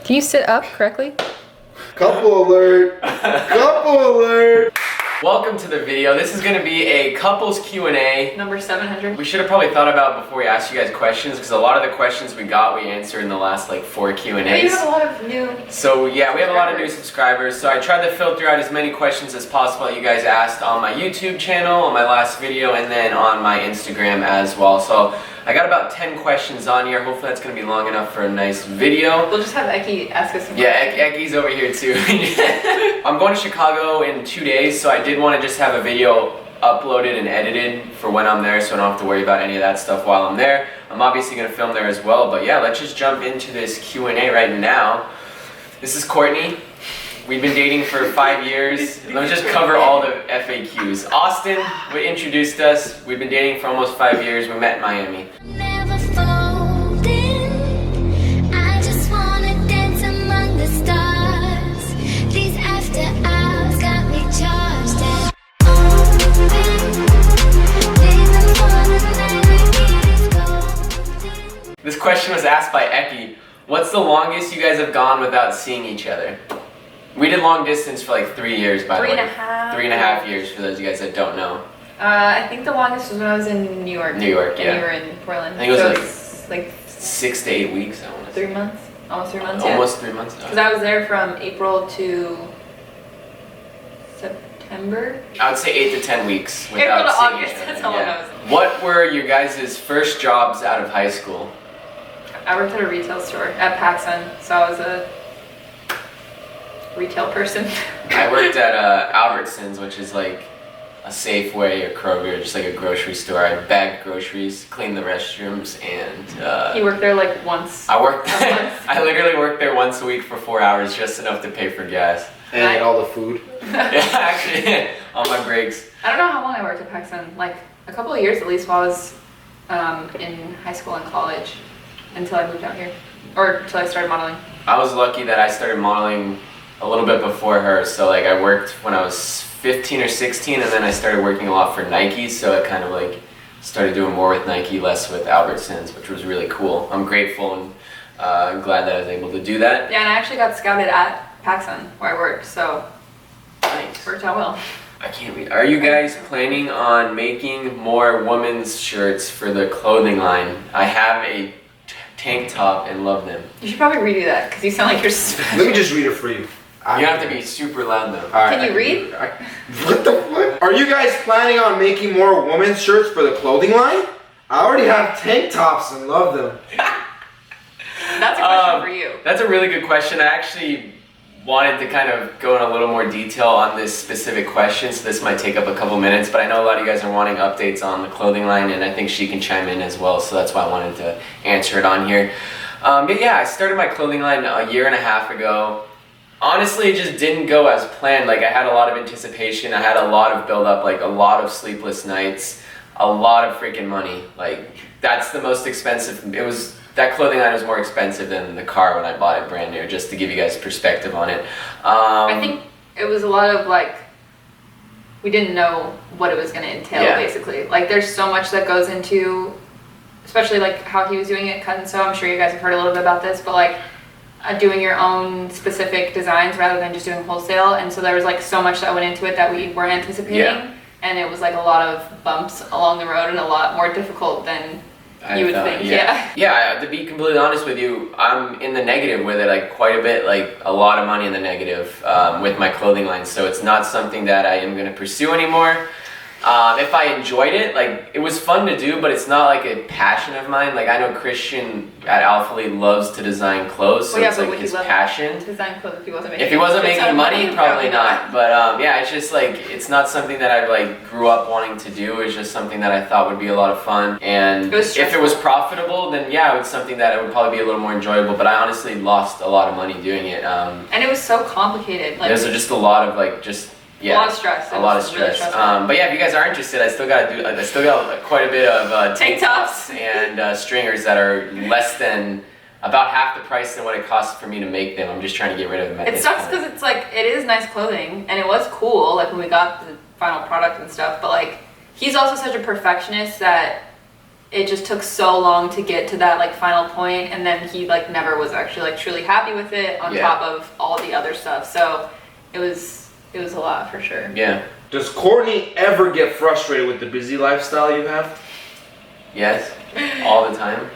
Can you sit up correctly? Couple alert! Couple alert! Welcome to the video. This is going to be a couples Q&A. Number 700. We should have probably thought about before we asked you guys questions, because a lot of the questions we got, we answered in the last like 4 Q&As. Yeah, you have a lot of new So yeah, we have a lot of new subscribers. So I tried to filter out as many questions as possible that you guys asked on my YouTube channel, on my last video, and then on my Instagram as well. So I got about 10 questions on here. Hopefully that's going to be long enough for a nice video. We'll just have Eki ask us some questions. Yeah, Eki's over here too. I'm going to Chicago in 2 days, so I did want to just have a video uploaded and edited for when I'm there, so I don't have to worry about any of that stuff while I'm there. I'm obviously going to film there as well, but yeah, let's just jump into this Q&A right now. This is Courtney. We've been dating for 5 years. Let me just cover all the FAQs. Austin introduced us. We've been dating for almost 5 years. We met in Miami. Never folding. I just wanna dance among the stars. These after hours got me charged and This question was asked by Eki. What's the longest you guys have gone without seeing each other? We did long distance for like 3 years, by the way. 3.5 years for those of you guys that don't know. I think the longest was when I was in New York. New York, yeah. And you were in Portland. I think it was so like 6 to 8 weeks, I want to say. 3 months? Almost 3 months, Almost 3 months. Because I was there from April to September. I would say 8 to 10 weeks without April to seeing August, each other. that's how long I was there. What were your guys' first jobs out of high school? I worked at a retail store at PacSun, so I was a retail person. I worked at Albertsons, which is like a Safeway or Kroger, just like a grocery store. I bagged groceries, cleaned the restrooms, and You worked there like once. I literally worked there once a week for 4 hours, just enough to pay for gas. And all the food. Yeah, actually, on my breaks. I don't know how long I worked at PacSun, like a couple of years at least while I was in high school and college until I moved out here, or until I started modeling. I was lucky that I started modeling a little bit before her, so like I worked when I was 15 or 16, and then I started working a lot for Nike, so I kind of like started doing more with Nike, less with Albertsons, which was really cool. I'm grateful and glad that I was able to do that. Yeah, and I actually got scouted at PacSun where I worked, so Nice. it worked out well. I can't read. Are you guys planning on making more women's shirts for the clothing line? I have a tank top and love them. You should probably redo that because you sound like you're special. Let me just read it for you. You have to be super loud though. Alright, Can you read? What the fuck? Are you guys planning on making more women's shirts for the clothing line? I already have tank tops and love them. That's a question for you. That's a really good question. I actually wanted to kind of go in a little more detail on this specific question, so this might take up a couple minutes, but I know a lot of you guys are wanting updates on the clothing line, and I think she can chime in as well, so that's why I wanted to answer it on here. But yeah, I started my clothing line a year and a half ago. Honestly, it just didn't go as planned. Like, I had a lot of anticipation, I had a lot of build up, like a lot of sleepless nights, a lot of freaking money. Like, that's the most expensive. That clothing line was more expensive than the car when I bought it brand new, just to give you guys perspective on it. I think it was a lot of like, we didn't know what it was going to entail, basically. Like, there's so much that goes into, especially like how he was doing it, cut and sew. I'm sure you guys have heard a little bit about this, but like doing your own specific designs rather than just doing wholesale. And so there was like so much that went into it that we weren't anticipating. Yeah. And it was like a lot of bumps along the road and a lot more difficult than you would think. Yeah, to be completely honest with you, I'm in the negative with it, like quite a bit, like a lot of money in the negative with my clothing line. So it's not something that I am going to pursue anymore. If I enjoyed it, like it was fun to do, but it's not like a passion of mine. Like I know Christian at Alpha Lee loves to design clothes, so it's like his passion. Design clothes if he wasn't making money, probably not. But yeah, it's just like it's not something that I like grew up wanting to do. It's just something that I thought would be a lot of fun. And if it was profitable, then yeah, it was something that it would probably be a little more enjoyable. But I honestly lost a lot of money doing it. And it was so complicated. Like, there's just a lot of like just. Yeah, a lot of stress. A lot of stress. Really but yeah, if you guys are interested, I still got quite a bit of tank tops and stringers that are less than about half the price than what it costs for me to make them. I'm just trying to get rid of them. It sucks because it's like it is nice clothing and it was cool like when we got the final product and stuff. But like he's also such a perfectionist that it just took so long to get to that like final point, and then he like never was actually like truly happy with it on top of all the other stuff. So it was a lot for sure. Yeah. Does Courtney ever get frustrated with the busy lifestyle you have? Yes. All the time.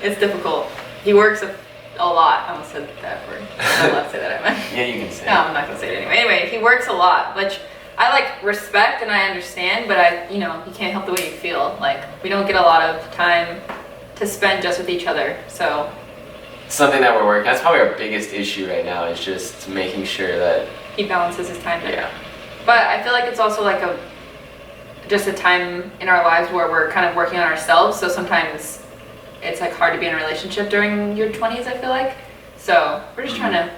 It's difficult. He works a lot. I almost said that word. I'm not allowed to say that, am I? Yeah, you can say No, I'm not gonna say it anyway. Anyway, he works a lot, which I like respect and I understand, but you can't help the way you feel. Like, we don't get a lot of time to spend just with each other, so. Something that we're working, that's probably our biggest issue right now, is just making sure that He balances his time better. Yeah. But I feel like it's also like just a time in our lives where we're kind of working on ourselves, so sometimes it's like hard to be in a relationship during your 20s, I feel like. So we're just trying to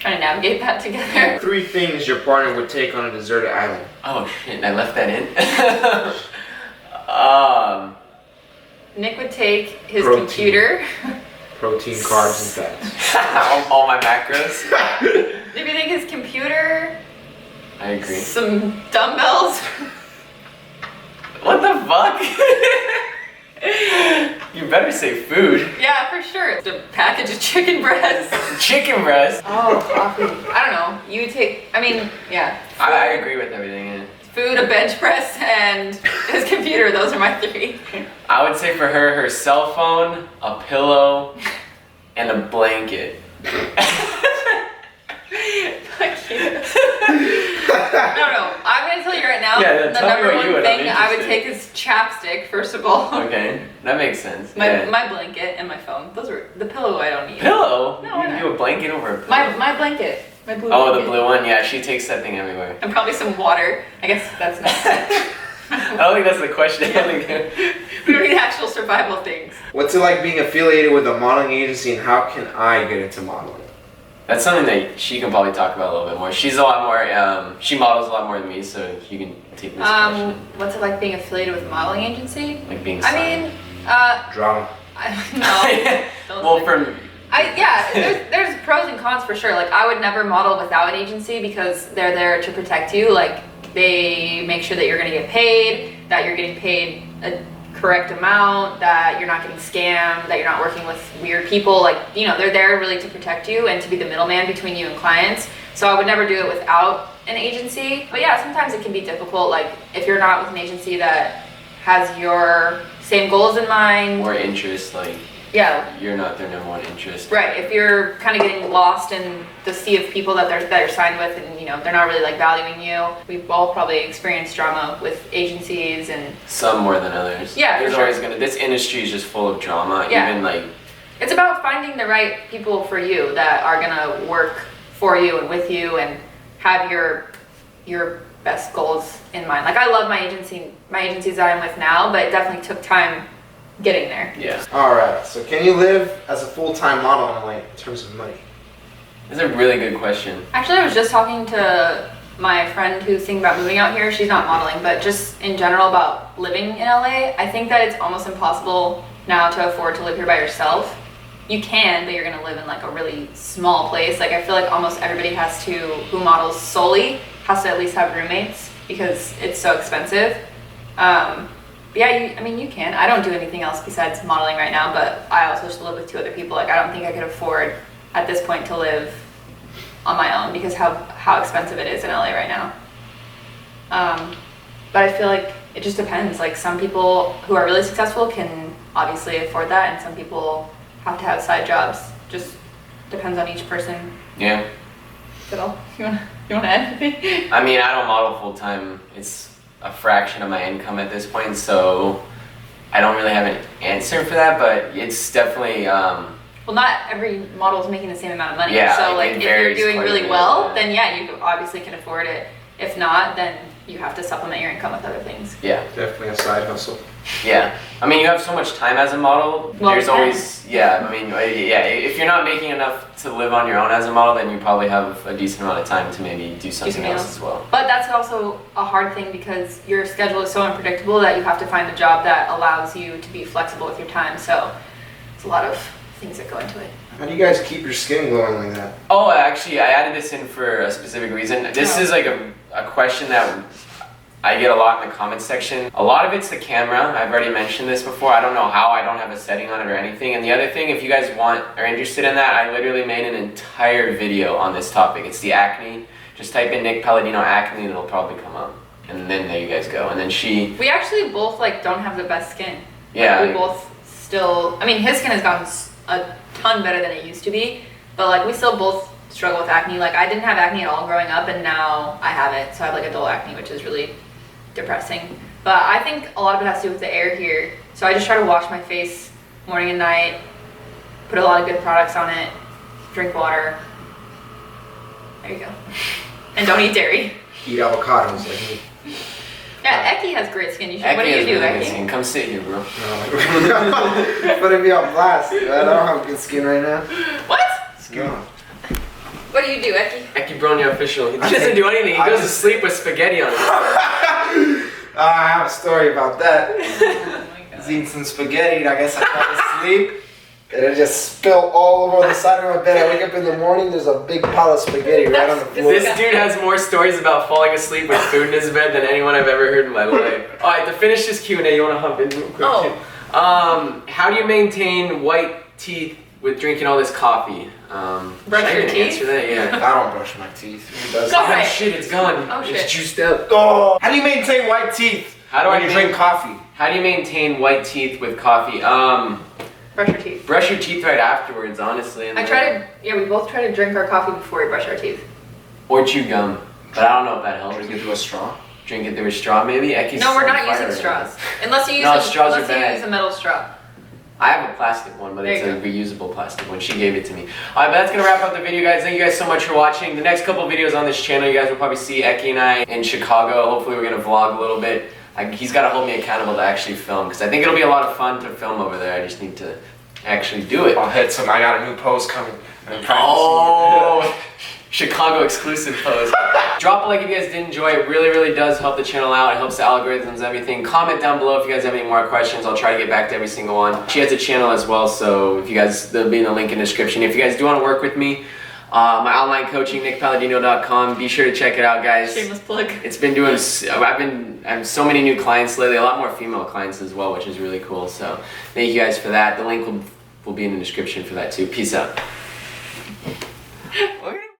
navigate that together. 3 things your partner would take on a deserted island. Oh shit, I left that in? Nick would take his Protein. computer. Protein, carbs, and fats. all my macros. Maybe take his computer, I agree. some dumbbells. What the fuck? You better say food. Yeah, for sure. A package of chicken breasts. Chicken breast. Oh, coffee. I don't know. You take, yeah. I agree with everything. Yeah. Food, a bench press, and his computer. Those are my 3. I would say for her cell phone, a pillow, and a blanket. Fuck you. No. I'm gonna tell you right now. Yeah, the tell me number what you one would. thing I'm I would interested. take is chapstick. First of all. Okay, that makes sense. My blanket and my phone. Those are the pillow. I don't need. Pillow? No, why You not? do a blanket over a pillow. My blanket. My blue. Oh, the blanket. blue one. Yeah, she takes that thing everywhere. And probably some water. I guess that's not. I don't think that's the question. I don't think We don't need actual survival things. What's it like being affiliated with a modeling agency, and how can I get into modeling? That's something that she can probably talk about a little bit more. She's a lot more. She models a lot more than me, so you can take this question. What's it like being affiliated with a modeling agency? Like being. I signed. mean, Drama. no. Don't Well, say- there's pros and cons for sure. Like, I would never model without an agency because they're there to protect you. Like, they make sure that you're gonna get paid, that you're getting paid a correct amount, that you're not getting scammed, that you're not working with weird people. Like, they're there really to protect you and to be the middleman between you and clients. So I would never do it without an agency. But yeah, sometimes it can be difficult. Like, if you're not with an agency that has your same goals in mind. More interest, like. Yeah. You're not their number one interest. Right. If you're kind of getting lost in the sea of people that you're signed with, and they're not really like valuing you. We've all probably experienced drama with agencies and. Some more than others. Yeah, There's for sure. always this industry is just full of drama. Yeah. Even like. It's about finding the right people for you that are gonna work for you and with you and have your best goals in mind. Like, I love my agencies that I'm with now, but it definitely took time getting there. Yeah. Alright, so can you live as a full-time model in LA in terms of money? That's a really good question. Actually, I was just talking to my friend who's thinking about moving out here. She's not modeling, but just in general about living in LA. I think that it's almost impossible now to afford to live here by yourself. You can, but you're gonna live in like a really small place. Like, I feel like almost everybody who models solely has to at least have roommates because it's so expensive. Yeah, you can. I don't do anything else besides modeling right now, but I also just live with 2 other people. Like, I don't think I could afford at this point to live on my own because how expensive it is in LA right now. But I feel like it just depends. Like, some people who are really successful can obviously afford that, and some people have to have side jobs. Just depends on each person. Yeah. Is that all? You wanna add anything? I mean, I don't model full time. It's a fraction of my income at this point, so I don't really have an answer for that. But it's definitely. Well, not every model is making the same amount of money. Yeah, So, it like, if you're varies doing quite a really bit, well, yeah. then yeah, you obviously can afford it. If not, then you have to supplement your income with other things. Yeah. Definitely a side hustle. Yeah. I mean, you have so much time as a model. Well, There's yeah. always. Yeah. I mean, yeah. If you're not making enough to live on your own as a model, then you probably have a decent amount of time to maybe do something else as well. But that's also a hard thing because your schedule is so unpredictable that you have to find a job that allows you to be flexible with your time. So it's a lot of things that go into it. How do you guys keep your skin glowing like that? Oh, actually, I added this in for a specific reason. This Oh. is like a question that I get a lot in the comments section. A lot of it's the camera. I've already mentioned this before. I don't know how. I don't have a setting on it or anything. And the other thing, if you guys are interested in that, I literally made an entire video on this topic. It's the acne. Just type in Nick Palladino acne and it'll probably come up. And then there you guys go. And then we actually both like don't have the best skin. Yeah. Like, we both still, I mean, his skin has gotten a ton better than it used to be, but like we still both struggle with acne. Like I didn't have acne at all growing up and now I have it. So I have like adult acne, which is really depressing. But I think a lot of it has to do with the air here. So I just try to wash my face morning and night, put a lot of good products on it, drink water. There you go. And don't eat dairy. Eat avocados like me. Yeah, Eki has great skin. You should. What do you do, Eki? Come sit here, bro. Putting me on blast. I don't have good skin right now. What? No. What do you do, Eki? Eki Bronya official. He doesn't do anything. He goes to sleep with spaghetti on his I have a story about that. Oh my I was god. eating some spaghetti and I guess I fell asleep. And it just spilled all over the side of my bed. I wake up in the morning, there's a big pile of spaghetti right on the floor. This dude has more stories about falling asleep with food in his bed than anyone I've ever heard in my life. Alright, to finish this Q&A, you want to hop in real quick? Oh. How do you maintain white teeth with drinking all this coffee? Brush your teeth? Answer that? Yeah. I don't brush my teeth. Who does Go that? right. Shit, it's gone. Oh, It's shit. juiced up. Oh. How do you maintain white teeth? How do when I you drink coffee? How do you maintain white teeth with coffee? Brush your teeth. Brush your teeth right afterwards, honestly. And I then- try to, we both try to drink our coffee before we brush our teeth. Or chew gum. But I don't know if that helps. Drink it through a straw? Drink it through a straw, maybe? No, we're not using straws. Unless you use, straws are unless you bad. use a metal straw. I have a plastic one, but There it's you a reusable plastic one. She gave it to me. Alright, but that's going to wrap up the video, guys. Thank you guys so much for watching. The next couple videos on this channel, you guys will probably see Eki and I in Chicago. Hopefully we're going to vlog a little bit. He's got to hold me accountable to actually film, because I think it'll be a lot of fun to film over there. I just need to actually do it. I'll hit some. I got a new pose coming. Oh, Chicago exclusive pose. Drop a like if you guys did enjoy it. Really, really does help the channel out. It helps the algorithms, everything. Comment down below if you guys have any more questions. I'll try to get back to every single one. She has a channel as well, so if you guys, there'll be in the link in the description. If you guys do want to work with me, my online coaching, nickpalladino.com. Be sure to check it out, guys. Shameless plug. It's been doing. I have so many new clients lately. A lot more female clients as well, which is really cool. So thank you guys for that. The link will be in the description for that too. Peace out.